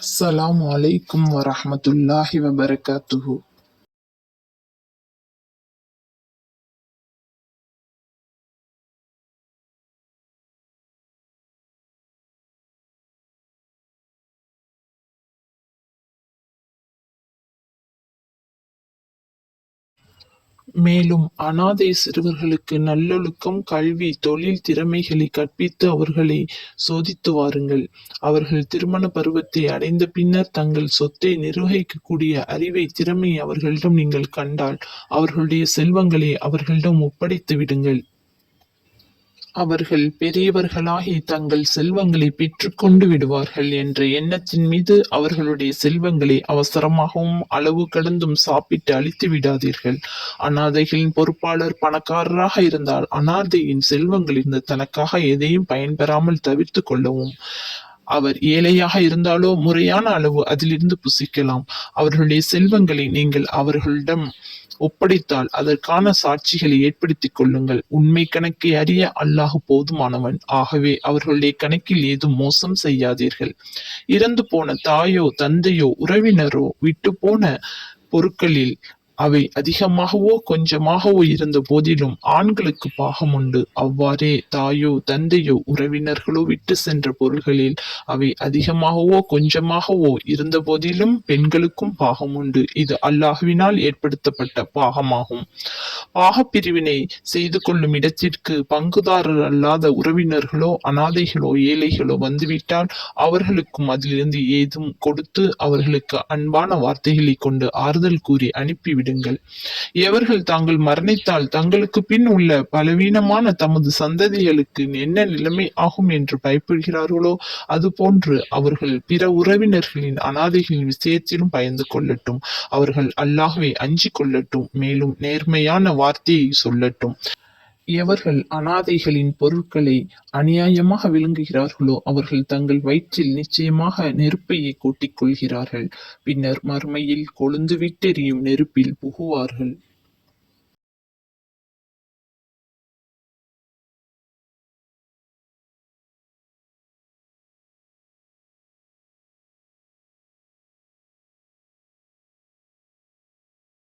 அஸ்ஸலாமு அலைக்கும் வரஹ்மத்துல்லாஹி வபரகாத்துஹு. மேலும் அனாதை சிறுவர்களுக்கு நல்லொழுக்கம், கல்வி, தொழில் திறமைகளை கற்பித்து அவர்களை சோதித்து வாருங்கள். அவர்கள் திருமண பருவத்தை அடைந்த பின்னர் தங்கள் சொத்தை நிர்வகிக்கக்கூடிய அறிவை, திறமையை அவர்களிடம் நீங்கள் கண்டால் அவர்களுடைய செல்வங்களை அவர்களிடம் ஒப்படைத்து விடுங்கள். அவர்கள் பெரியவர்களாகி தங்கள் செல்வங்களை பெற்றுக்கொண்டு விடுவார்கள் என்ற எண்ணத்தின் மீது அவர்களுடைய செல்வங்களை அவசரமாகவும் அளவு கடந்தும் சாப்பிட்டு அழித்து விடாதீர்கள். அனாதைகளின் பொறுப்பாளர் பணக்காரராக இருந்தால் அனாதையின் செல்வங்களிலிருந்து தனக்காக எதையும் பயன்பெறாமல் தவிர்த்து கொள்ளவும். அவர் ஏழையாக இருந்தாலோ முறையான அளவு அதிலிருந்து புசிக்கலாம். அவர்களுடைய செல்வங்களை நீங்கள் அவர்களிடம் ஒப்படைத்தால் அதற்கான சாட்சிகளை ஏற்படுத்திக் கொள்ளுங்கள். உண்மை கணக்கை அறிய அல்லாஹ் போதுமானவன். ஆகவே அவர்களுடைய கணக்கில் ஏதும் மோசம் செய்யாதீர்கள். இறந்து போன தாயோ தந்தையோ உறவினரோ விட்டு போன பொருட்களில் அவை அதிகமாகவோ கொஞ்சமாகவோ இருந்த போதிலும் ஆண்களுக்கு பாகம் உண்டு. அவ்வாறே தாயோ தந்தையோ உறவினர்களோ விட்டு சென்ற பொருள்களில் அவை அதிகமாகவோ கொஞ்சமாகவோ இருந்த போதிலும் பெண்களுக்கும் பாகம் உண்டு. இது அல்லாஹ்வினால் ஏற்படுத்தப்பட்ட பாகமாகும். பாகப்பிரிவினை செய்து கொள்ளும் இடத்திற்கு பங்குதாரர் அல்லாத உறவினர்களோ அனாதைகளோ ஏழைகளோ வந்துவிட்டால் அவர்களுக்கும் அதிலிருந்து ஏதும் கொடுத்து அவர்களுக்கு அன்பான வார்த்தைகளை கொண்டு ஆறுதல் கூறி அனுப்பிவிடுங்கள். எவர்கள் தாங்கள் மரணித்தால் தங்களுக்கு பின் உள்ள பலவீனமான தமது சந்ததிகளுக்கு என்ன நிலைமை ஆகும் என்று பயப்படுகிறார்களோ அதுபோன்று அவர்கள் பிற உறவினர்களின் அனாதைகளின் விஷயத்திலும் பயந்து கொள்ளட்டும். அவர்கள் அல்லாஹ்வை அஞ்சிக் கொள்ளட்டும். மேலும் நேர்மையான வார்த்தையை சொல்லட்டும். எவர்கள் அனாதைகளின் பொருட்களை அநியாயமாக விழுங்குகிறார்களோ அவர்கள் தங்கள் வயிற்றில் நிச்சயமாக நெருப்பையே கூட்டிக் கொள்கிறார்கள். பின்னர் மறுமையில் கொழுந்து விட்டெரியும் நெருப்பில் புகுவார்கள்.